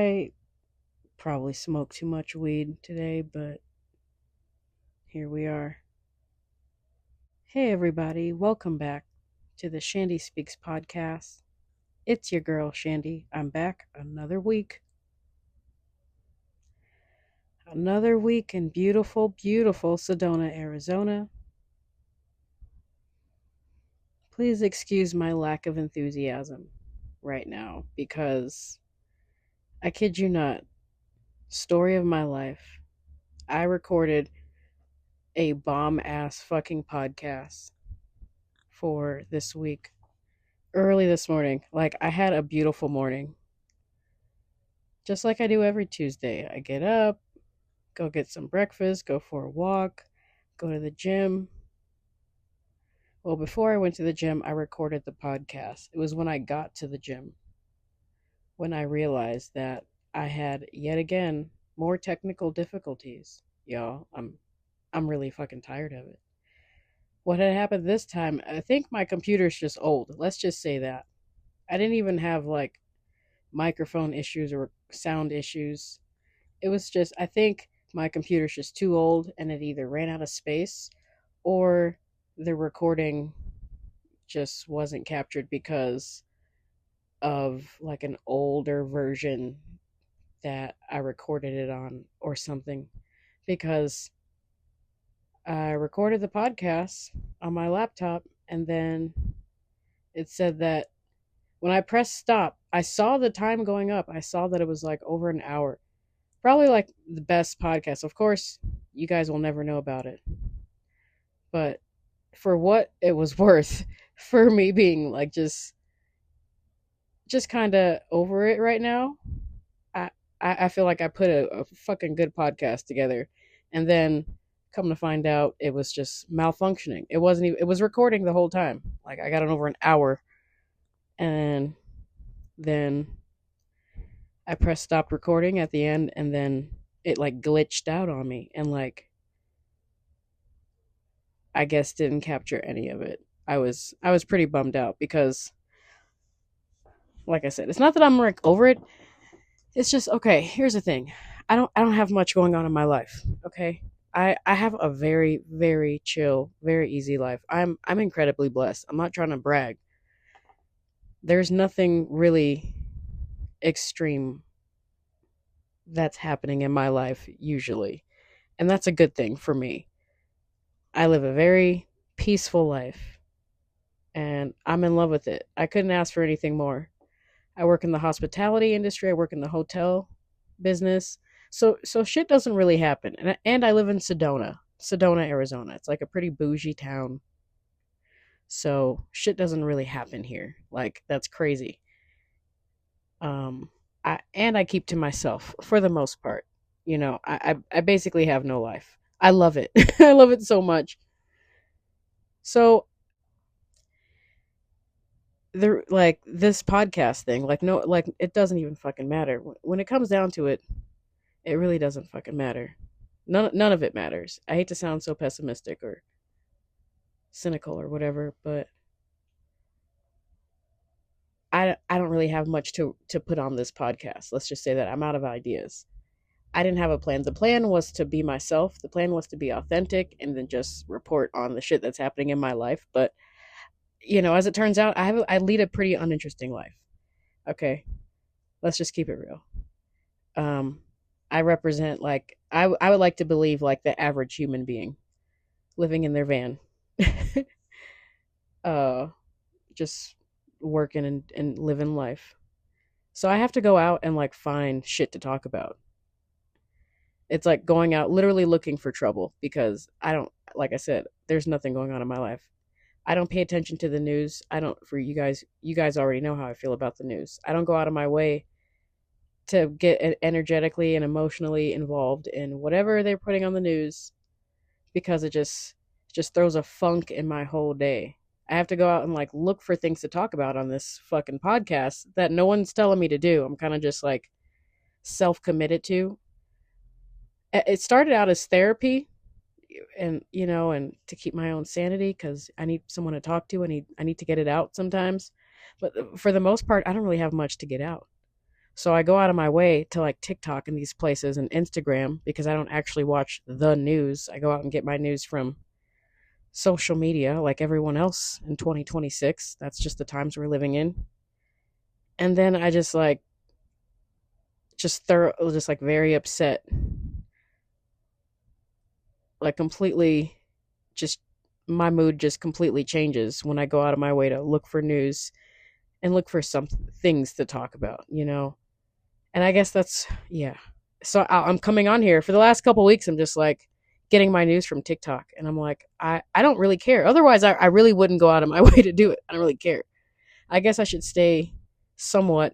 I probably smoked too much weed today, but here we are. Hey, everybody, welcome back to the Chandie Speaks podcast. It's your girl, Chandie. I'm back another week. Another week in beautiful, beautiful Sedona, Arizona. Please excuse my lack of enthusiasm right now because I kid you not, story of my life. I recorded a bomb-ass fucking podcast for this week. Early this morning. Like, I had a beautiful morning. Just like I do every Tuesday. I get up, go get some breakfast, go for a walk, go to the gym. Well, before I went to the gym, I recorded the podcast. It was when I got to the gym when I realized that I had, yet again, more technical difficulties. Y'all, I'm really fucking tired of it. What had happened this time, I think my computer's just old. Let's just say that. I didn't even have, like, microphone issues or sound issues. It was just, I think my computer's just too old and it either ran out of space or the recording just wasn't captured because of, like, an older version that I recorded it on or something. Because I recorded the podcast on my laptop and then it said that when I pressed stop, I saw the time going up. I saw that it was like over an hour. Probably like the best podcast. Of course, you guys will never know about it. But for what it was worth, for me being like just kind of over it right now, I feel like I put a fucking good podcast together. And then come to find out it was just malfunctioning. It wasn't even, it was recording the whole time. Like, I got it over an hour. And then I pressed stop recording at the end and then it like glitched out on me and like I guess didn't capture any of it. I was pretty bummed out because like I said, it's not that I'm like over it. It's just, okay, here's the thing. I don't have much going on in my life, okay? I have a very, very chill, very easy life. I'm incredibly blessed. I'm not trying to brag. There's nothing really extreme that's happening in my life usually. And that's a good thing for me. I live a very peaceful life and I'm in love with it. I couldn't ask for anything more. I work in the hospitality industry. I work in the hotel business. So shit doesn't really happen. And I live in Sedona, Arizona. It's like a pretty bougie town. So shit doesn't really happen here. Like, that's crazy. I keep to myself for the most part. You know, I basically have no life. I love it. I love it so much. So like this podcast thing, like, no, like, it doesn't even fucking matter. When it comes down to it, it really doesn't fucking matter. None of it matters. I hate to sound so pessimistic or cynical or whatever, but I don't really have much to put on this podcast. Let's just say that I'm out of ideas. I didn't have a plan. The plan was to be myself. The plan was to be authentic and then just report on the shit that's happening in my life. But, you know, as it turns out, I lead a pretty uninteresting life. Okay, let's just keep it real. I represent, like, I would like to believe like the average human being living in their van, just working and living life. So I have to go out and like find shit to talk about. It's like going out literally looking for trouble because I don't, like I said, there's nothing going on in my life. I don't pay attention to the news. I don't, for you guys already know how I feel about the news. I don't go out of my way to get energetically and emotionally involved in whatever they're putting on the news because it just throws a funk in my whole day. I have to go out and like look for things to talk about on this fucking podcast that no one's telling me to do. I'm kind of just like self-committed to. It started out as therapy and, you know, and to keep my own sanity because I need someone to talk to. I need to get it out sometimes. But for the most part, I don't really have much to get out. So I go out of my way to like TikTok and these places and Instagram because I don't actually watch the news. I go out and get my news from social media like everyone else in 2026. That's just the times we're living in. And then I just like just like very upset, like completely just my mood just completely changes when I go out of my way to look for news and look for some things to talk about, you know? And I guess that's, yeah. So I'm coming on here for the last couple weeks. I'm just like getting my news from TikTok. And I'm like, I don't really care. Otherwise, I really wouldn't go out of my way to do it. I don't really care. I guess I should stay somewhat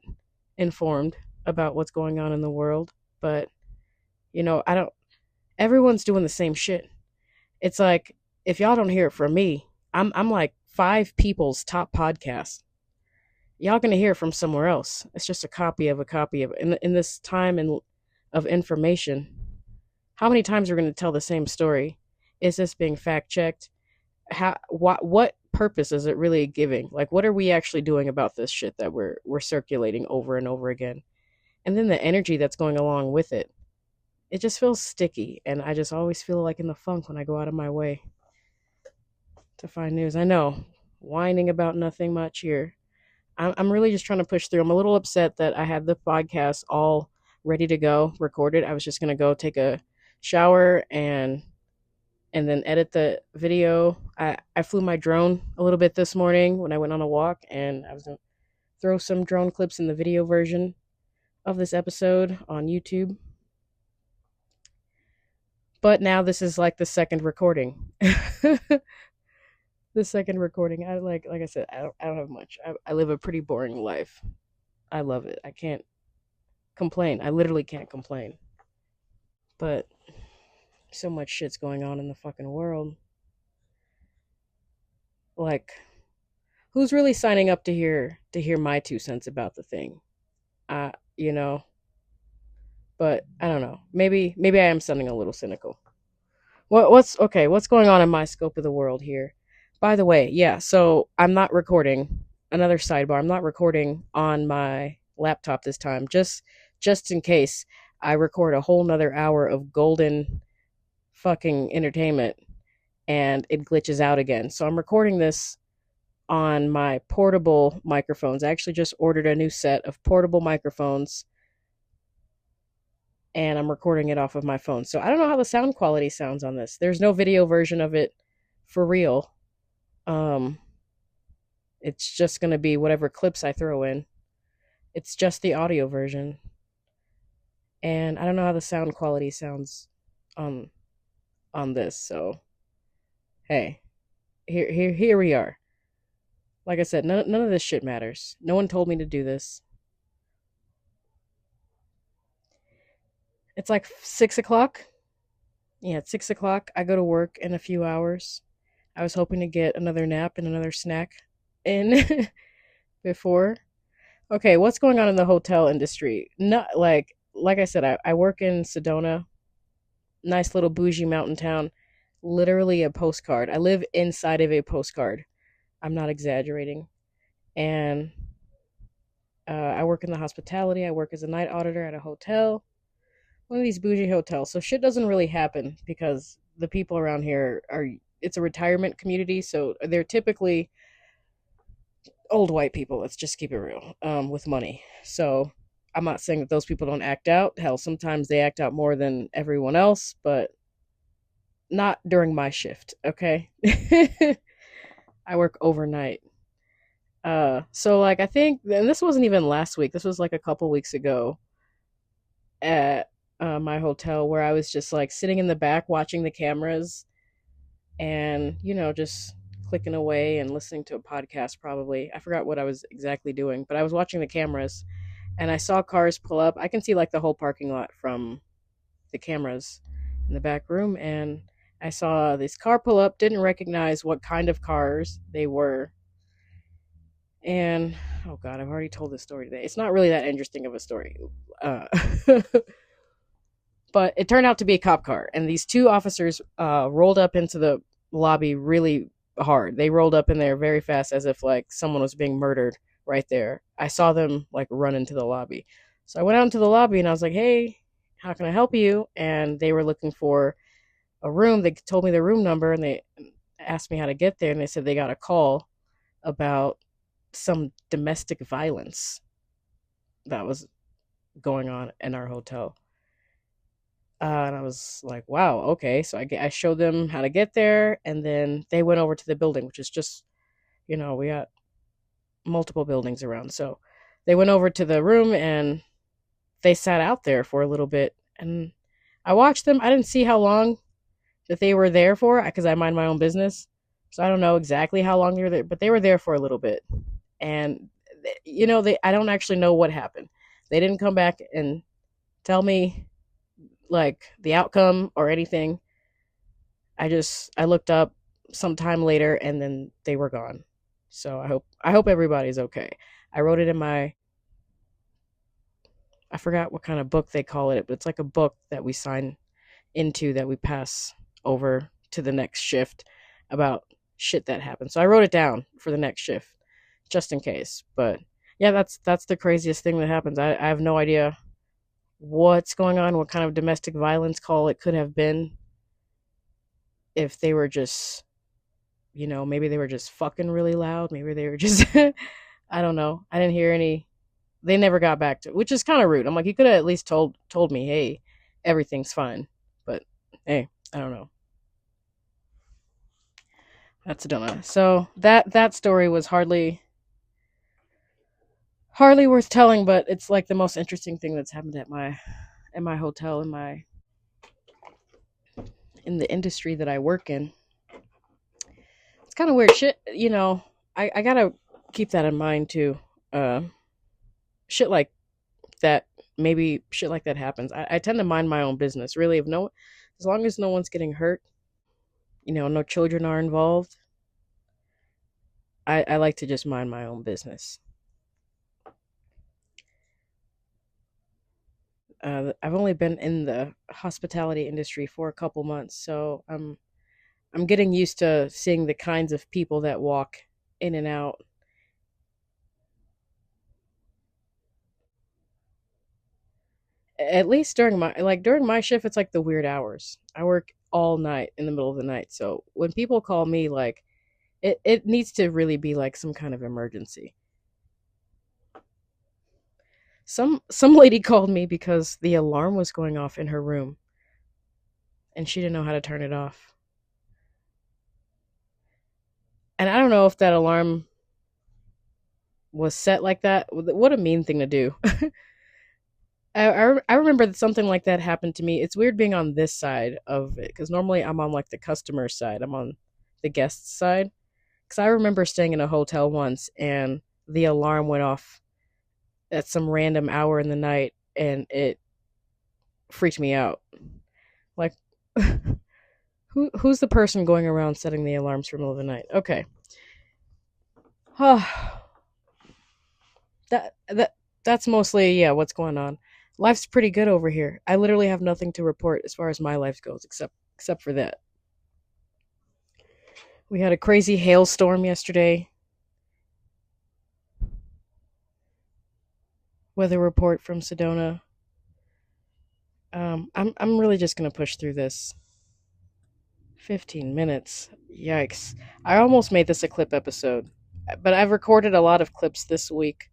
informed about what's going on in the world. But, you know, everyone's doing the same shit. It's like, if y'all don't hear it from me, I'm like 5 people's top podcast. Y'all gonna hear it from somewhere else. It's just a copy of a copy of it. In this time of information, how many times are we gonna tell the same story? Is this being fact checked? What purpose is it really giving? Like, what are we actually doing about this shit that we're circulating over and over again? And then the energy that's going along with it. It just feels sticky, and I just always feel like in the funk when I go out of my way to find news. I know, whining about nothing much here. I'm really just trying to push through. I'm a little upset that I had the podcast all ready to go, recorded. I was just gonna go take a shower and then edit the video. I flew my drone a little bit this morning when I went on a walk, and I was gonna throw some drone clips in the video version of this episode on YouTube. But now this is like the second recording. The second recording. I like I said, I don't have much. I live a pretty boring life. I love it. I can't complain. I literally can't complain. But so much shit's going on in the fucking world. Like, who's really signing up to hear my 2 cents about the thing? You know. But I don't know. Maybe I am sounding a little cynical. What's going on in my scope of the world here? By the way, yeah, so I'm not recording. Another sidebar, I'm not recording on my laptop this time, just in case I record a whole nother hour of golden fucking entertainment and it glitches out again. So I'm recording this on my portable microphones. I actually just ordered a new set of portable microphones, and I'm recording it off of my phone. So I don't know how the sound quality sounds on this. There's no video version of it for real. It's just going to be whatever clips I throw in. It's just the audio version. And I don't know how the sound quality sounds on this. So, hey, here we are. Like I said, none of this shit matters. No one told me to do this. It's like 6 o'clock. Yeah, it's 6 o'clock. I go to work in a few hours. I was hoping to get another nap and another snack in before. Okay, what's going on in the hotel industry? Not like I said, I work in Sedona, nice little bougie mountain town. Literally a postcard. I live inside of a postcard. I'm not exaggerating. And I work in the hospitality. I work as a night auditor at a hotel. One of these bougie hotels. So shit doesn't really happen because the people around here it's a retirement community, so they're typically old white people, let's just keep it real, with money. So I'm not saying that those people don't act out. Hell, sometimes they act out more than everyone else, but not during my shift, okay? I work overnight. So like I think, and this wasn't even last week, this was like a couple weeks ago at my hotel, where I was just like sitting in the back watching the cameras and, you know, just clicking away and listening to a podcast probably. I forgot what I was exactly doing, but I was watching the cameras and I saw cars pull up. I can see like the whole parking lot from the cameras in the back room, and I saw this car pull up, didn't recognize what kind of cars they were. And, oh God, I've already told this story today. It's not really that interesting of a story. But it turned out to be a cop car, and these 2 officers rolled up into the lobby really hard. They rolled up in there very fast, as if like someone was being murdered right there. I saw them like run into the lobby. So I went out into the lobby and I was like, hey, how can I help you? And they were looking for a room. They told me the room number and they asked me how to get there. And they said they got a call about some domestic violence that was going on in our hotel. And I was like, wow, okay. So I showed them how to get there. And then they went over to the building, which is just, we got multiple buildings around. So they went over to the room and they sat out there for a little bit. And I watched them. I didn't see how long that they were there for because I mind my own business. So I don't know exactly how long they were there, but they were there for a little bit. And, I don't actually know what happened. They didn't come back and tell me like the outcome or anything. I looked up sometime later and then they were gone. So I hope everybody's okay. I wrote it in I forgot what kind of book they call it, but it's like a book that we sign into that we pass over to the next shift about shit that happened. So I wrote it down for the next shift just in case. But yeah, that's the craziest thing that happens. I have no idea what's going on, what kind of domestic violence call it could have been. If they were just, maybe they were just fucking really loud. Maybe they were just, I don't know. I didn't hear any. They never got back to, which is kind of rude. I'm like, you could have at least told me, hey, everything's fine. But hey, I don't know. That's a dilemma. So that story was hardly worth telling, but it's like the most interesting thing that's happened at my hotel in the industry that I work in. It's kind of weird shit, I gotta keep that in mind too. Shit like that, maybe shit like that happens. I tend to mind my own business, really. As long as no one's getting hurt, no children are involved. I like to just mind my own business. I've only been in the hospitality industry for a couple months, so I'm getting used to seeing the kinds of people that walk in and out. At least during my shift, it's like the weird hours. I work all night in the middle of the night, so when people call me, like it needs to really be like some kind of emergency. Some lady called me because the alarm was going off in her room and she didn't know how to turn it off. And I don't know if that alarm was set like that. What a mean thing to do. I remember that something like that happened to me. It's weird being on this side of it because normally I'm on like the customer side. I'm on the guest side. Because I remember staying in a hotel once and the alarm went off at some random hour in the night and it freaked me out. Like, who's the person going around setting the alarms for the middle of the night? Okay. That's mostly, yeah, what's going on. Life's pretty good over here. I literally have nothing to report as far as my life goes except for that. We had a crazy hailstorm yesterday. Weather report from Sedona. I'm really just gonna push through this. 15 minutes. Yikes. I almost made this a clip episode. But I've recorded a lot of clips this week,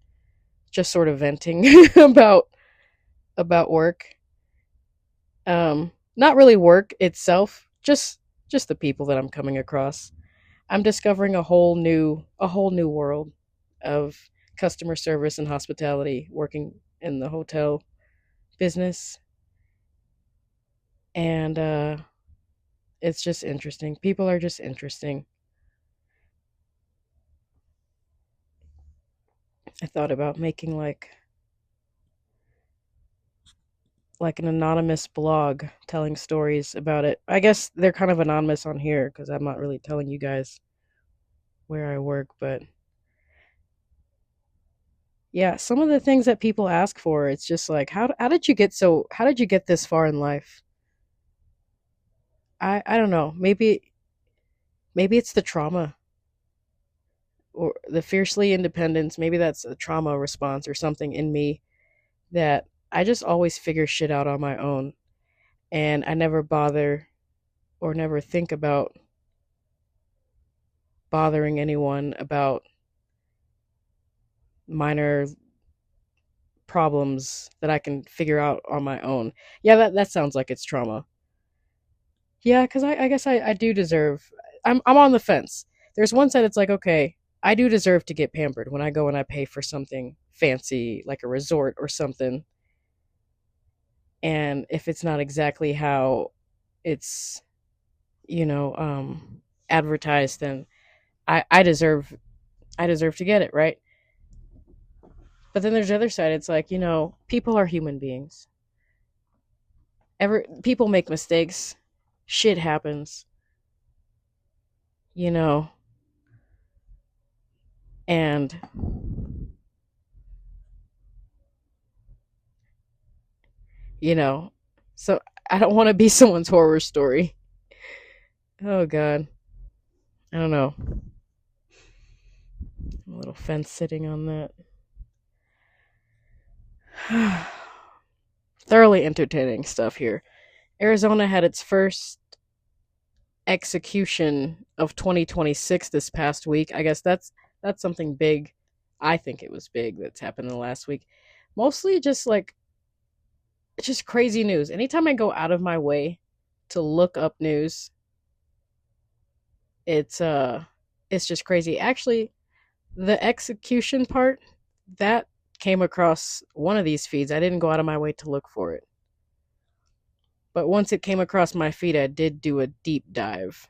just sort of venting about work. Not really work itself, just the people that I'm coming across. I'm discovering a whole new world of customer service and hospitality working in the hotel business. And it's just interesting. People are just interesting. I thought about making like an anonymous blog telling stories about it. I guess they're kind of anonymous on here because I'm not really telling you guys where I work, but yeah, some of the things that people ask for, it's just like how did you get this far in life? I don't know. Maybe it's the trauma or the fiercely independence. Maybe that's a trauma response or something in me that I just always figure shit out on my own, and I never bother or never think about bothering anyone about minor problems that I can figure out on my own. Yeah, that sounds like it's trauma. Yeah, because I guess I do deserve. I'm on the fence. There's one side it's like, okay, I do deserve to get pampered when I go and I pay for something fancy like a resort or something. And if it's not exactly how it's, you know, advertised, then I deserve to get it, right? But then there's the other side. It's like, people are human beings. People make mistakes. Shit happens, you know, and you know, so I don't want to be someone's horror story. Oh God, I don't know. A little fence sitting on that. Thoroughly entertaining stuff here. Arizona had its first execution of 2026 this past week. I guess that's something big. I think it was big that's happened in the last week. Mostly just like it's just crazy news. Anytime I go out of my way to look up news, it's just crazy. Actually, the execution part that came across one of these feeds. I didn't go out of my way to look for it. But once it came across my feed, I did do a deep dive.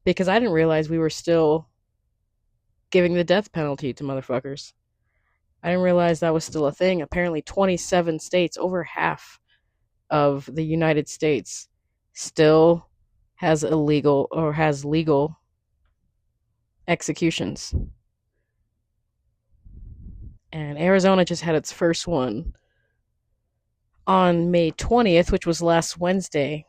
Because I didn't realize we were still giving the death penalty to motherfuckers. I didn't realize that was still a thing. Apparently 27 states, over half of the United States, still has legal executions. And Arizona just had its first one on May 20th, which was last Wednesday,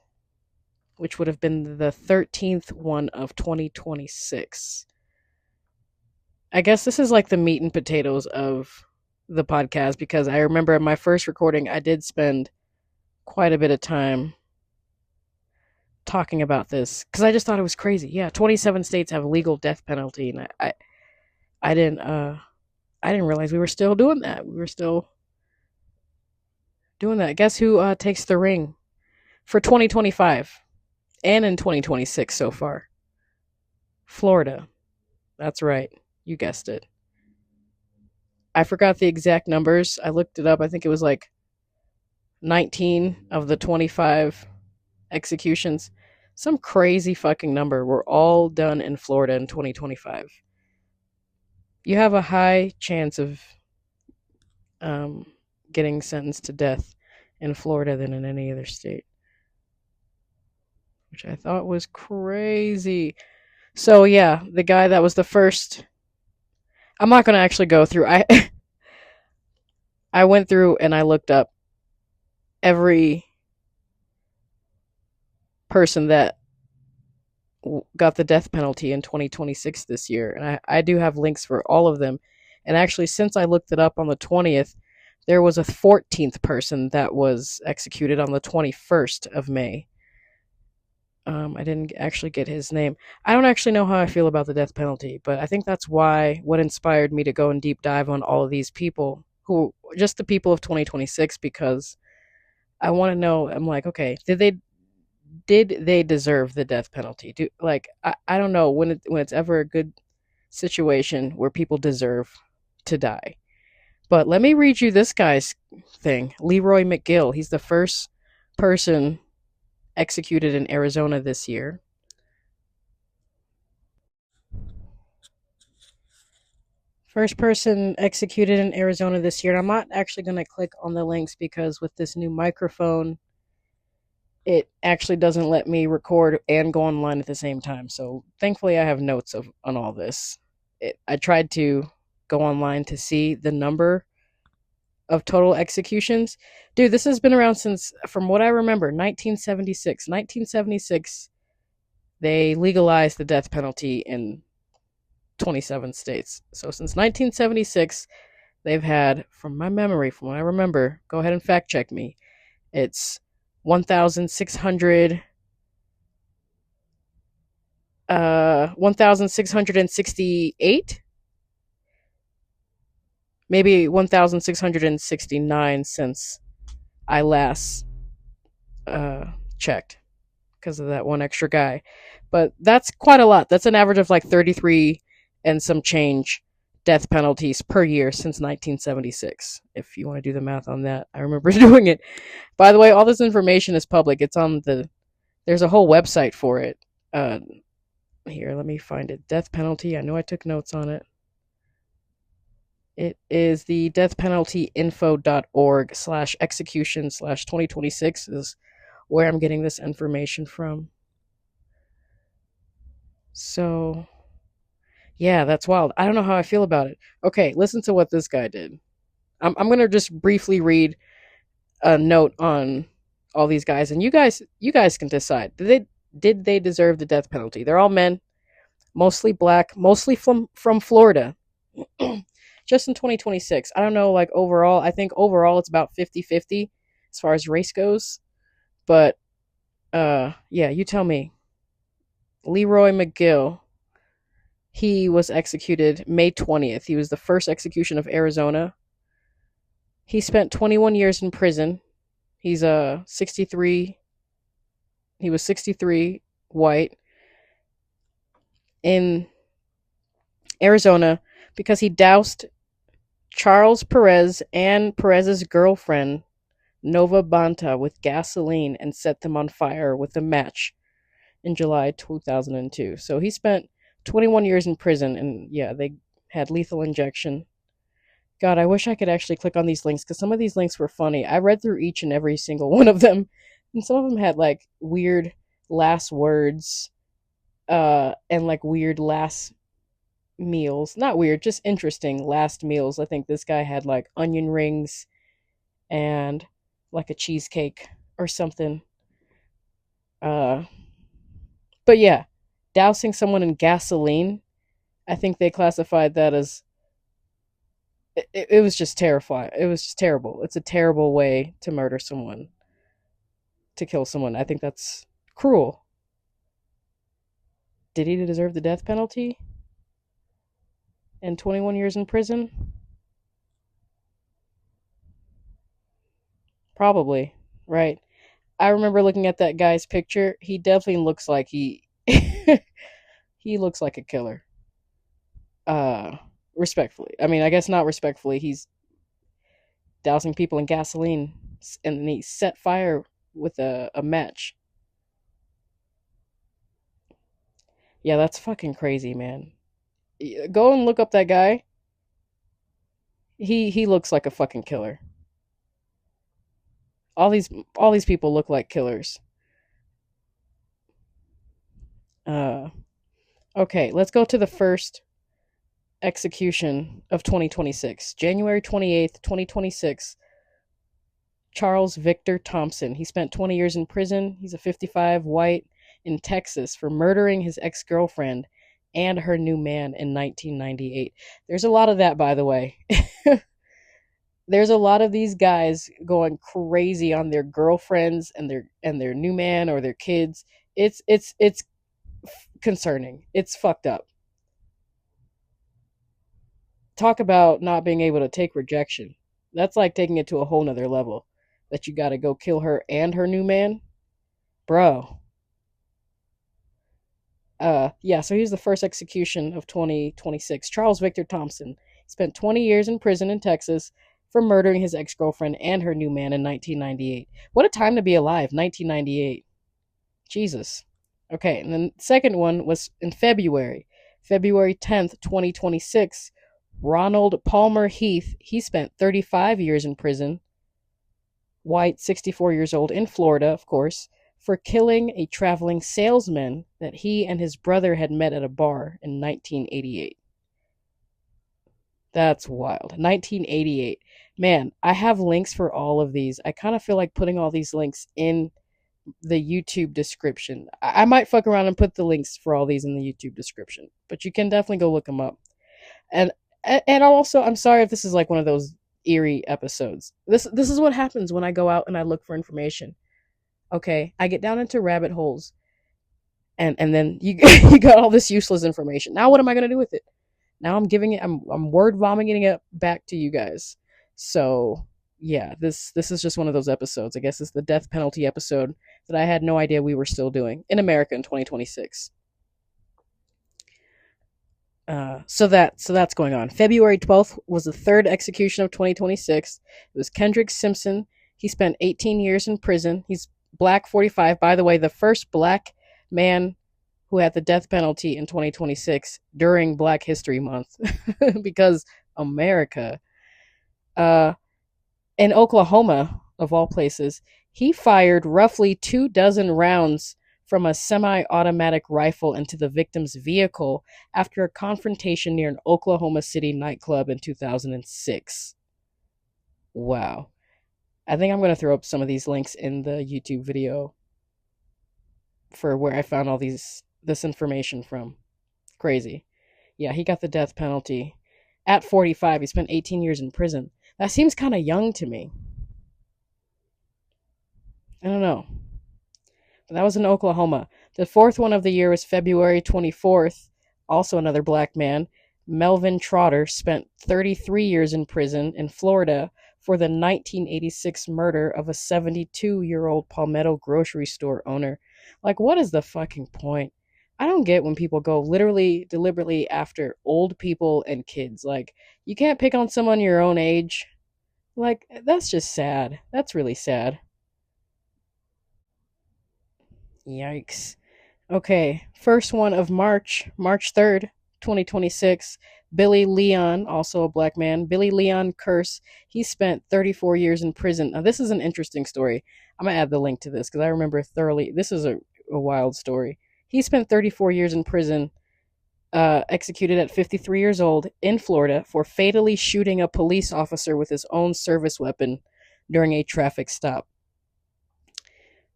which would have been the 13th one of 2026. I guess this is like the meat and potatoes of the podcast, because I remember in my first recording, I did spend quite a bit of time talking about this because I just thought it was crazy. Yeah, 27 states have a legal death penalty, and I didn't realize we were still doing that. We were still doing that. Guess who takes the ring for 2025 and in 2026 so far? Florida. That's right. You guessed it. I forgot the exact numbers. I looked it up. I think it was like 19 of the 25 executions. Some crazy fucking number. Were all done in Florida in 2025. You have a high chance of getting sentenced to death in Florida than in any other state, which I thought was crazy. So yeah, the guy that was the first. I'm not going to actually go through. I went through and I looked up every person that got the death penalty in 2026 this year, and I do have links for all of them. And actually, since I looked it up on the 20th, there was a 14th person that was executed on the 21st of May. I didn't actually get his name. I don't actually know how I feel about the death penalty, but I think that's what inspired me to go and deep dive on all of these people, just the people of 2026, because I want to know. I'm like, okay, did they deserve the death penalty? I don't know when it's ever a good situation where people deserve to die. But let me read you this guy's thing. Leroy McGill. He's the first person executed in Arizona this year. First person executed in Arizona this year. And I'm not actually going to click on the links because with this new microphone, it actually doesn't let me record and go online at the same time. So thankfully I have notes on all this. I tried to go online to see the number of total executions. Dude, this has been around since, from what I remember, 1976. 1976, they legalized the death penalty in 27 states. So since 1976, they've had, from my memory, from what I remember, go ahead and fact check me. It's 1,600, 1,668, maybe 1,669 since I last checked, because of that one extra guy. But that's quite a lot. That's an average of like 33 and some change death penalties per year since 1976. If you want to do the math on that, I remember doing it. By the way, all this information is public. It's on there's a whole website for it. Here, let me find it. Death penalty. I know I took notes on it. It is the deathpenaltyinfo.org/execution/2026 is where I'm getting this information from. So, yeah, that's wild. I don't know how I feel about it. Okay, listen to what this guy did. I'm going to just briefly read a note on all these guys, and you guys can decide. Did they deserve the death penalty? They're all men, mostly black, mostly from Florida. Just in 2026. I don't know, like, overall. I think overall it's about 50-50 as far as race goes. But, yeah, you tell me. Leroy McGill, he was executed May 20th. He was the first execution of Arizona. He spent 21 years in prison. He's 63. He was 63, white, in Arizona because he doused Charles Perez and Perez's girlfriend, Nova Banta, with gasoline and set them on fire with a match in July 2002. So he spent 21 years in prison, and yeah, they had lethal injection. God, I wish I could actually click on these links, because some of these links were funny. I read through each and every single one of them, and some of them had like weird last words, and like weird last meals. Not weird, just interesting last meals. I think this guy had like onion rings and like a cheesecake or something. But yeah, dousing someone in gasoline, I think they classified that as, it was just terrifying. It was just terrible. It's a terrible way to murder someone, to kill someone. I think that's cruel. Did he deserve the death penalty and 21 years in prison? Probably, right? I remember looking at that guy's picture. He definitely looks like he looks like a killer. Respectfully. I mean, I guess not respectfully. He's dousing people in gasoline, and then he set fire with a match. Yeah, that's fucking crazy, man. Go and look up that guy. He looks like a fucking killer. All these people look like killers. Okay, let's go to the first execution of 2026. January 28th, 2026. Charles Victor Thompson. He spent 20 years in prison. He's a 55 white in Texas for murdering his ex-girlfriend and her new man in 1998. There's a lot of that, by the way. There's a lot of these guys going crazy on their girlfriends and their new man or their kids. It's concerning. It's fucked up. Talk about not being able to take rejection. That's like taking it to a whole nother level. That you gotta go kill her and her new man? Bro. Yeah, so he's the first execution of 2026. Charles Victor Thompson. He spent 20 years in prison in Texas for murdering his ex-girlfriend and her new man in 1998. What a time to be alive, 1998. Jesus. Okay, and then the second one was in February 10th, 2026. Ronald Palmer Heath, he spent 35 years in prison, white, 64 years old, in Florida, of course, for killing a traveling salesman that he and his brother had met at a bar in 1988. That's wild. 1988. Man, I have links for all of these. I kind of feel like putting all these links in the YouTube description. I might fuck around and put the links for all these in the YouTube description, but you can definitely go look them up. And And also, I'm sorry if this is like one of those eerie episodes. This is what happens when I go out and I look for information. Okay, I get down into rabbit holes, and then you you got all this useless information. Now what am I gonna do with it? Now I'm word vomiting it back to you guys. So yeah, this is just one of those episodes. I guess it's the death penalty episode that I had no idea we were still doing in America in 2026. So that's going on. February 12th was the third execution of 2026. It was Kendrick Simpson. He spent 18 years in prison. He's black, 45. By the way, the first black man who had the death penalty in 2026 during Black History Month, because America. Uh, in Oklahoma, of all places, he fired roughly 24 rounds from a semi-automatic rifle into the victim's vehicle after a confrontation near an Oklahoma City nightclub in 2006. Wow. I think I'm going to throw up some of these links in the YouTube video for where I found all this information from. Crazy. Yeah, he got the death penalty at 45. He spent 18 years in prison. That seems kind of young to me. I don't know. But that was in Oklahoma. The fourth one of the year was February 24th. Also another black man. Melvin Trotter spent 33 years in prison in Florida for the 1986 murder of a 72-year-old Palmetto grocery store owner. Like, what is the fucking point? I don't get when people go literally, deliberately after old people and kids. Like, you can't pick on someone your own age. Like, that's just sad. That's really sad. Yikes. Okay, first one of March 3rd, 2026. Billy Leon, also a black man, Billy Leon Curse, he spent 34 years in prison. Now, this is an interesting story. I'm going to add the link to this because I remember thoroughly. This is a wild story. He spent 34 years in prison, executed at 53 years old in Florida for fatally shooting a police officer with his own service weapon during a traffic stop.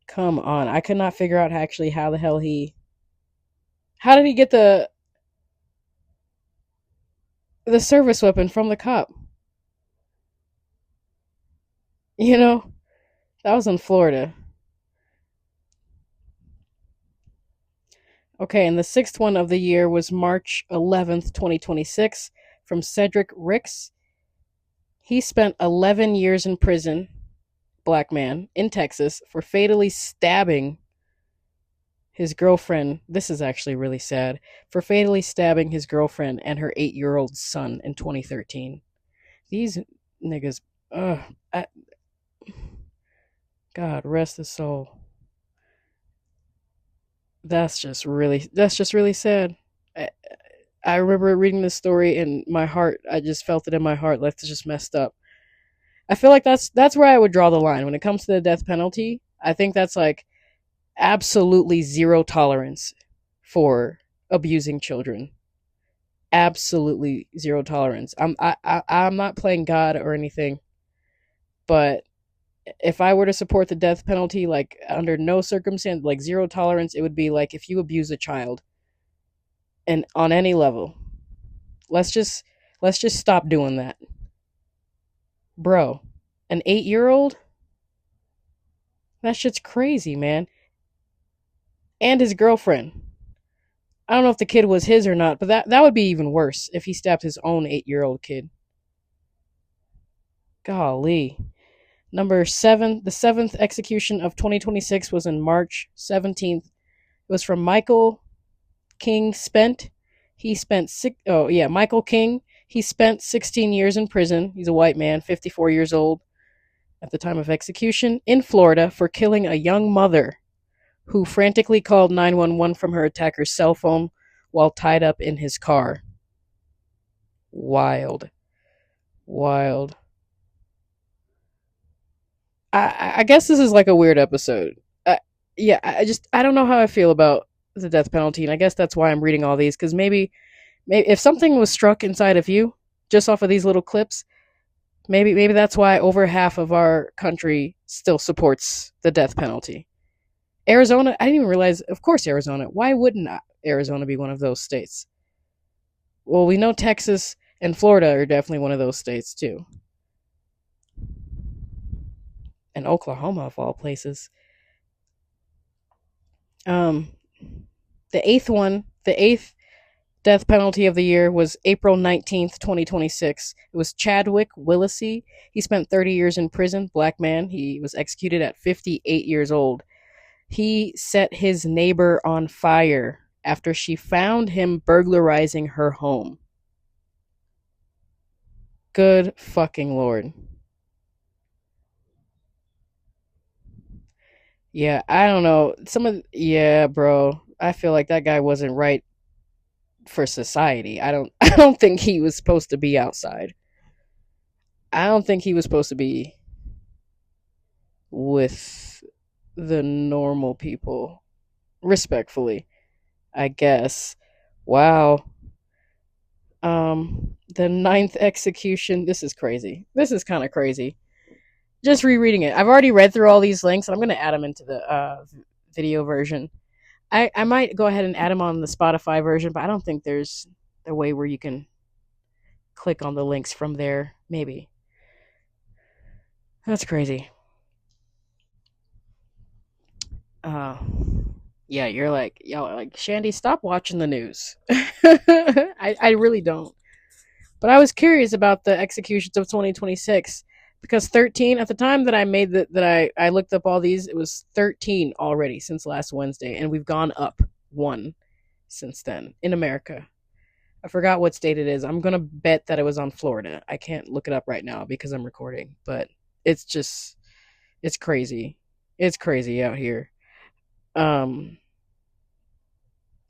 Come on. I could not figure out actually how the hell how did he get the service weapon from the cop? You know, that was in Florida. Okay, and the sixth one of the year was March 11th, 2026, from Cedric Ricks. He spent 11 years in prison, black man, in Texas, for fatally stabbing his girlfriend. This is actually really sad. For fatally stabbing his girlfriend and her 8-year-old son in 2013. These niggas, God rest his soul. That's just really sad. I remember reading this story in my heart. I just felt it in my heart. Like, it's just messed up. I feel like that's where I would draw the line when it comes to the death penalty. I think that's like absolutely zero tolerance for abusing children. Absolutely zero tolerance. I'm not playing God or anything, but if I were to support the death penalty, like under no circumstance, like zero tolerance, it would be like if you abuse a child, and on any level, let's just stop doing that, bro. An 8-year-old, that shit's crazy, man. And his girlfriend. I don't know if the kid was his or not, but that would be even worse if he stabbed his own 8-year-old kid. Golly. Number 7, the 7th execution of 2026 was in March 17th. It was from Michael King Spent. Michael King. He spent 16 years in prison. He's a white man, 54 years old at the time of execution, in Florida for killing a young mother who frantically called 911 from her attacker's cell phone while tied up in his car. Wild. I guess this is like a weird episode. I don't know how I feel about the death penalty, and I guess that's why I'm reading all these, because maybe if something was struck inside of you just off of these little clips, maybe that's why over half of our country still supports the death penalty. Arizona, I didn't even realize, of course Arizona. Why wouldn't Arizona be one of those states? Well, we know Texas And Florida are definitely one of those states too. And Oklahoma, of all places. The eighth death penalty of the year was April 19th, 2026. It was 𝙤𝙤𝙀𝙀𝙀. He spent 30 years in prison, black man. He was executed at 58 years old. He set his neighbor on fire after she found him burglarizing her home. Good fucking Lord. Yeah, I don't know. Yeah, bro. I feel like that guy wasn't right for society. I don't think he was supposed to be outside. I don't think he was supposed to be with the normal people. Respectfully, I guess. Wow. The ninth execution. This is crazy. This is kind of crazy. Just rereading it. I've already read through all these links, and I'm going to add them into the video version. I might go ahead and add them on the Spotify version, but I don't think there's a way where you can click on the links from there. Maybe. That's crazy. Yeah, you're like, y'all like, Chandie, stop watching the news. I really don't. But I was curious about the executions of 2026 because 13 at the time that I made I looked up all these, it was 13 already since last Wednesday, and we've gone up one since then in America. I forgot what state it is. I'm gonna bet that it was on Florida. I can't look it up right now because I'm recording, but it's crazy. It's crazy out here. Um,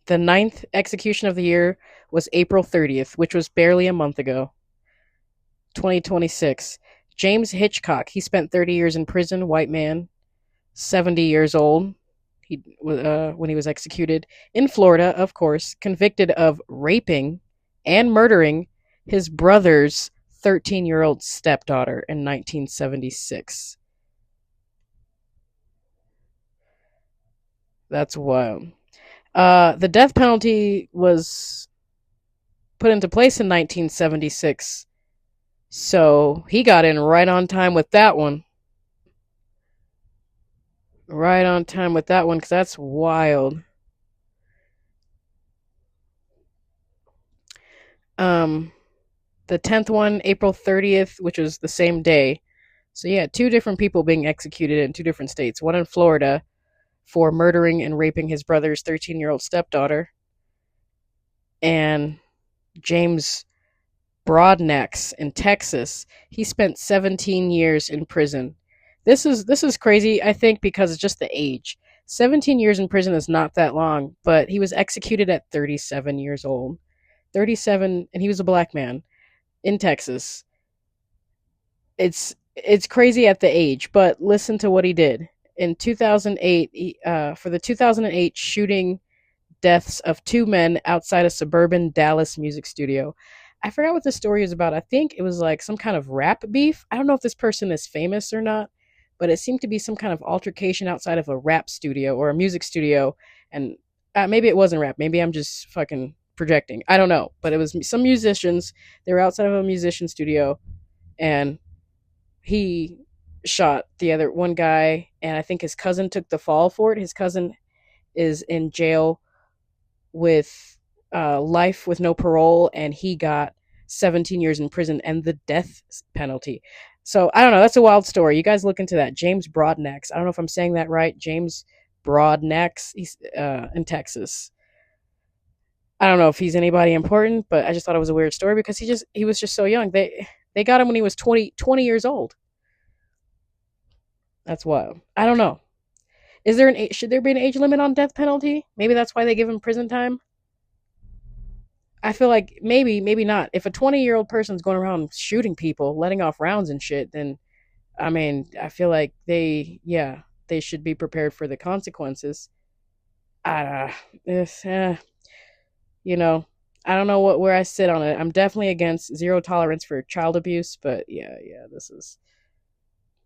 the ninth execution of the year was April 30th, which was barely a month ago. 2026. James Hitchcock. He spent 30 years in prison. White man, 70 years old. When he was executed in Florida, of course, convicted of raping and murdering his brother's 13-year-old stepdaughter in 1976. That's wild. The death penalty was put into place in 1976, so he got in right on time with that one. Right on time with that one, because that's wild. The 10th one, April 30th, which was the same day. So yeah, two different people being executed in two different states. One in Florida for murdering and raping his brother's 13-year-old stepdaughter. And James Broadnax in Texas. He spent 17 years in prison. This is crazy, I think, because it's just the age. 17 years in prison is not that long, but he was executed at 37 years old. 37, and he was a black man in Texas. It's crazy at the age, but listen to what he did. In 2008, for the 2008 shooting deaths of two men outside a suburban Dallas music studio. I forgot what the story is about. I think it was like some kind of rap beef. I don't know if this person is famous or not, but it seemed to be some kind of altercation outside of a rap studio or a music studio. And maybe it wasn't rap. Maybe I'm just fucking projecting. I don't know. But it was some musicians. They were outside of a musician studio, and he shot the other one guy, and I think his cousin took the fall for it. His cousin is in jail with life with no parole, and he got 17 years in prison and the death penalty. So I don't know. That's a wild story. You guys look into that. James Broadnax. I don't know if I'm saying that right. James Broadnax. He's in Texas. I don't know if he's anybody important, but I just thought it was a weird story because he was just so young. They got him when he was 20 years old. That's wild. I don't know. Should there be an age limit on death penalty? Maybe that's why they give him prison time. I feel like maybe not. If a 20-year-old person's going around shooting people, letting off rounds and shit, then I mean, I feel like they should be prepared for the consequences. You know, I don't know where I sit on it. I'm definitely against zero tolerance for child abuse, but yeah, this is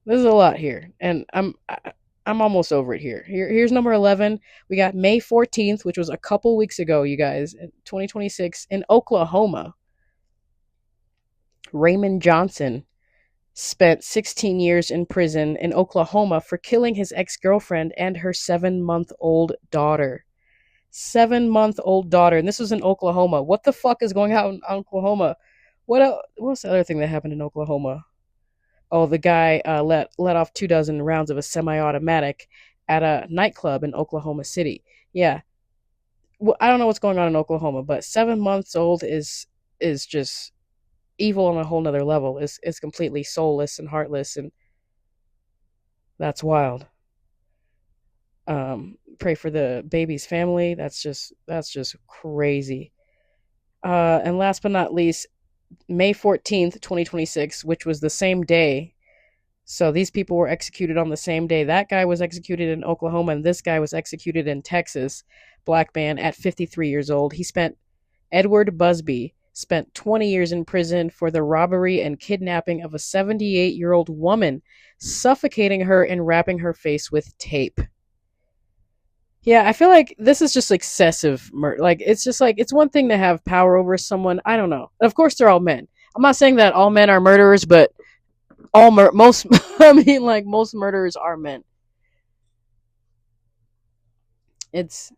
a lot here, and I'm almost over it here. Here's number 11. We got May 14th, which was a couple weeks ago, you guys, 2026, in Oklahoma. Raymond Johnson spent 16 years in prison in Oklahoma for killing his ex-girlfriend and her 7-month-old daughter. 7-month-old daughter. And this was in Oklahoma. What the fuck is going on in Oklahoma? What's the other thing that happened in Oklahoma? Oh, the guy let off 24 rounds of a semi-automatic at a nightclub in Oklahoma City. Yeah. Well, I don't know what's going on in Oklahoma, but 7 months old is just evil on a whole nother level. It's completely soulless and heartless, and that's wild. Pray for the baby's family. That's just crazy. And last but not least, May 14th, 2026, which was the same day. So these people were executed on the same day. That guy was executed in Oklahoma, and this guy was executed in Texas. Black man at 53 years old. Edward Busby spent 20 years in prison for the robbery and kidnapping of a 78-year-old woman, suffocating her and wrapping her face with tape. Yeah, I feel like this is just excessive murder. Like, it's just like, it's one thing to have power over someone. I don't know. Of course, they're all men. I'm not saying that all men are murderers, but most murderers are men. It's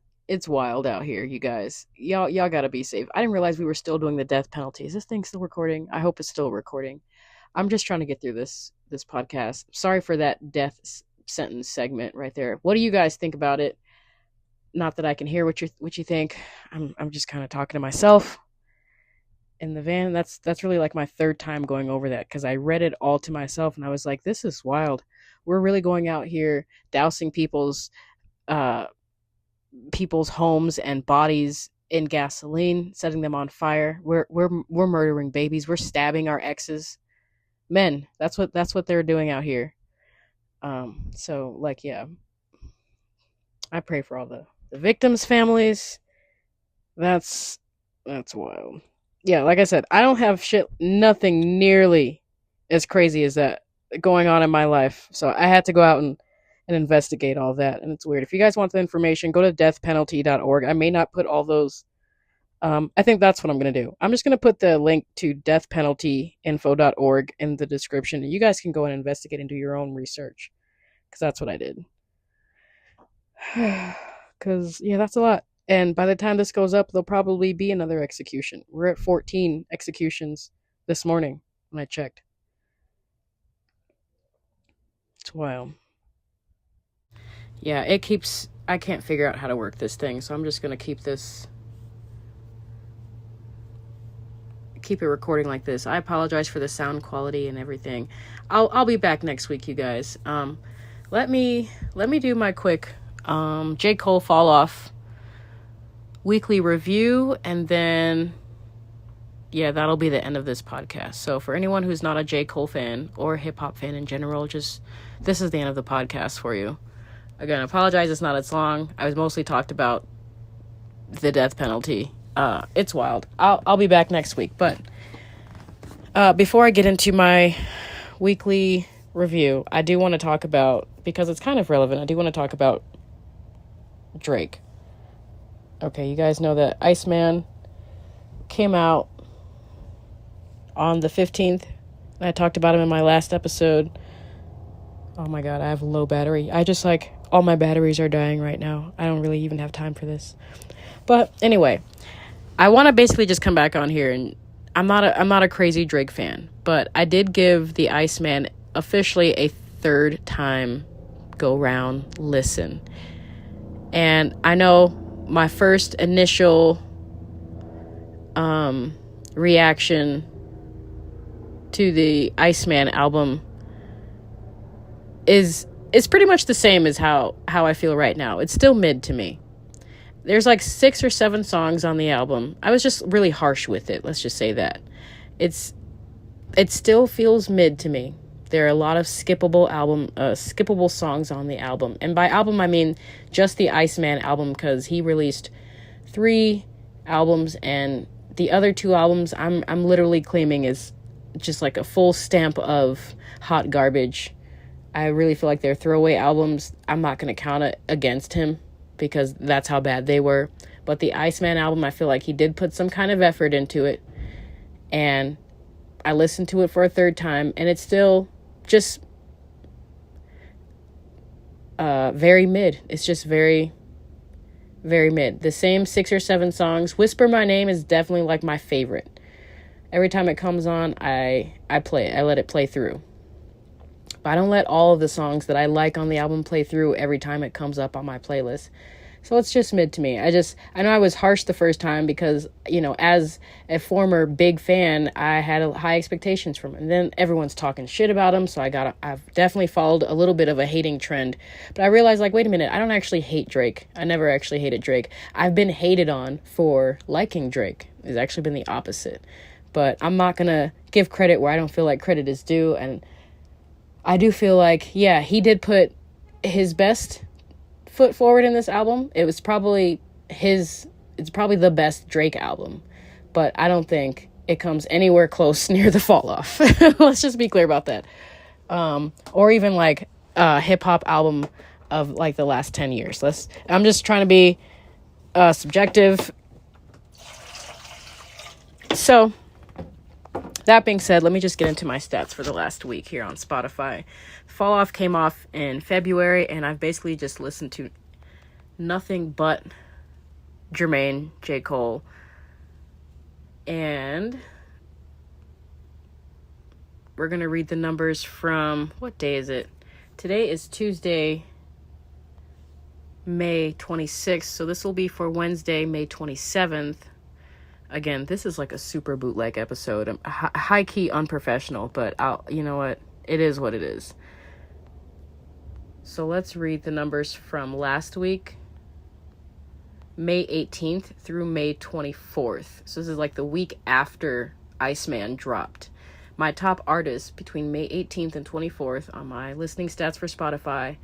wild out here, you guys. Y'all gotta be safe. I didn't realize we were still doing the death penalty. Is this thing still recording? I hope it's still recording. I'm just trying to get through this podcast. Sorry for that death sentence segment right there. What do you guys think about it? Not that I can hear what you think. I'm just kind of talking to myself in the van. That's really like my third time going over that, because I read it all to myself and I was like, this is wild. We're really going out here dousing people's homes and bodies in gasoline, setting them on fire. We're murdering babies. We're stabbing our exes. Men. That's what they're doing out here. So like, yeah, I pray for all the victims' families. That's wild. Yeah, like I said, I don't have nothing nearly as crazy as that going on in my life. So I had to go out and investigate all that. And it's weird. If you guys want the information, go to deathpenalty.org. I may not put all those. I think that's what I'm going to do. I'm just going to put the link to deathpenaltyinfo.org in the description. And you guys can go and investigate and do your own research, because that's what I did. Because, yeah, that's a lot. And by the time this goes up, there'll probably be another execution. We're at 14 executions this morning when I checked. It's wild. Yeah, I can't figure out how to work this thing, so I'm just going to keep it recording like this. I apologize for the sound quality and everything. I'll be back next week, you guys. Let me do my quick J. Cole Fall Off weekly review, and then yeah, that'll be the end of this podcast. So for anyone who's not a J. Cole fan or hip-hop fan in general, this is the end of the podcast for you. Again, I apologize it's not as long. I was mostly talked about the death penalty. It's wild. I'll be back next week, but before I get into my weekly review, I do want to talk about, because it's kind of relevant, I do want to talk about Drake. Okay, you guys know that Iceman came out on the 15th, and I talked about him in my last episode. Oh my god, I have low battery. All my batteries are dying right now. I don't really even have time for this. But anyway, I want to basically just come back on here, and I'm not a crazy Drake fan, but I did give the Iceman officially a third time go round listen. And I know my first initial reaction to the Iceman album is pretty much the same as how I feel right now. It's still mid to me. There's like 6 or 7 songs on the album. I was just really harsh with it. Let's just say that. It still feels mid to me. There are a lot of skippable songs on the album. And by album, I mean just the Iceman album, because he released 3 albums, and the other 2 albums I'm literally claiming is just like a full stamp of hot garbage. I really feel like they're throwaway albums. I'm not going to count it against him, because that's how bad they were. But the Iceman album, I feel like he did put some kind of effort into it. And I listened to it for a third time, and it's still just very mid. It's just very, very mid. The same 6 or 7 songs. Whisper My Name is definitely like my favorite. Every time it comes on, I play it. I let it play through. But I don't let all of the songs that I like on the album play through every time it comes up on my playlist. So it's just mid to me. I know I was harsh the first time because, you know, as a former big fan, I had high expectations from him. And then everyone's talking shit about him, so I've definitely followed a little bit of a hating trend. But I realized, like, wait a minute, I don't actually hate Drake. I never actually hated Drake. I've been hated on for liking Drake. It's actually been the opposite. But I'm not going to give credit where I don't feel like credit is due. And I do feel like, yeah, he did put his best foot forward in this album. It's probably the best Drake album, but I don't think it comes anywhere close near the Fall Off. Let's just be clear about that. Or even like a hip hop album of like the last 10 years. I'm just trying to be subjective. So that being said, let me just get into my stats for the last week here on Spotify. Fall Off came off in February, and I've basically just listened to nothing but Jermaine, J. Cole, and we're going to read the numbers from, what day is it? Today is Tuesday, May 26th, so this will be for Wednesday, May 27th. Again, this is like a super bootleg episode. I'm high-key unprofessional, but you know what? It is what it is. So let's read the numbers from last week, May 18th through May 24th. So this is like the week after Iceman dropped. My top artist between May 18th and 24th on my listening stats for Spotify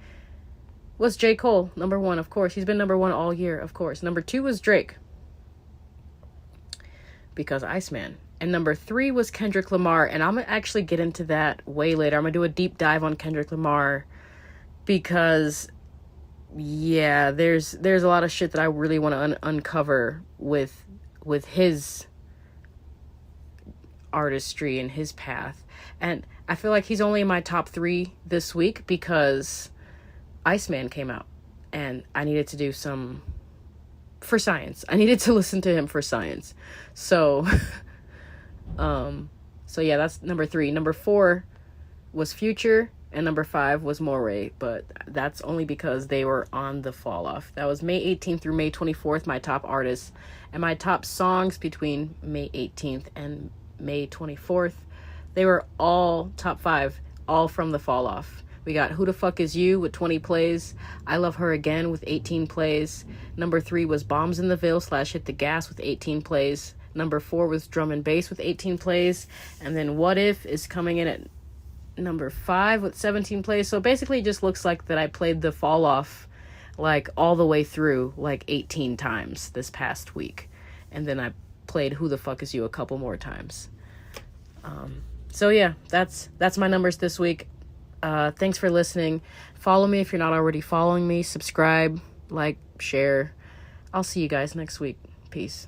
was J. Cole, number 1, of course. He's been number 1 all year, of course. Number 2 was Drake, because Iceman. And number 3 was Kendrick Lamar, and I'm going to actually get into that way later. I'm going to do a deep dive on Kendrick Lamar because, yeah, there's a lot of shit that I really want to uncover with his artistry and his path. And I feel like he's only in my top 3 this week because Iceman came out, and I needed to do some for science. I needed to listen to him for science. So, so yeah, that's number 3. Number 4 was Future, and number 5 was Moray, but that's only because they were on the Fall Off. That was May 18th through May 24th, my top artists, and my top songs between May 18th and May 24th. They were all top 5, all from the Fall Off. We got Who the Fuck Is You with 20 plays. I Love Her Again with 18 plays. Number 3 was Bombs in the Ville / Hit the Gas with 18 plays. Number 4 was Drum and Bass with 18 plays. And then What If is coming in at number 5 with 17 plays. So basically it just looks like that I played the Fall Off like all the way through like 18 times this past week. And then I played Who the Fuck Is You a couple more times. So yeah, that's my numbers this week. Thanks for listening. Follow me if you're not already following me. Subscribe, like, share. I'll see you guys next week. Peace.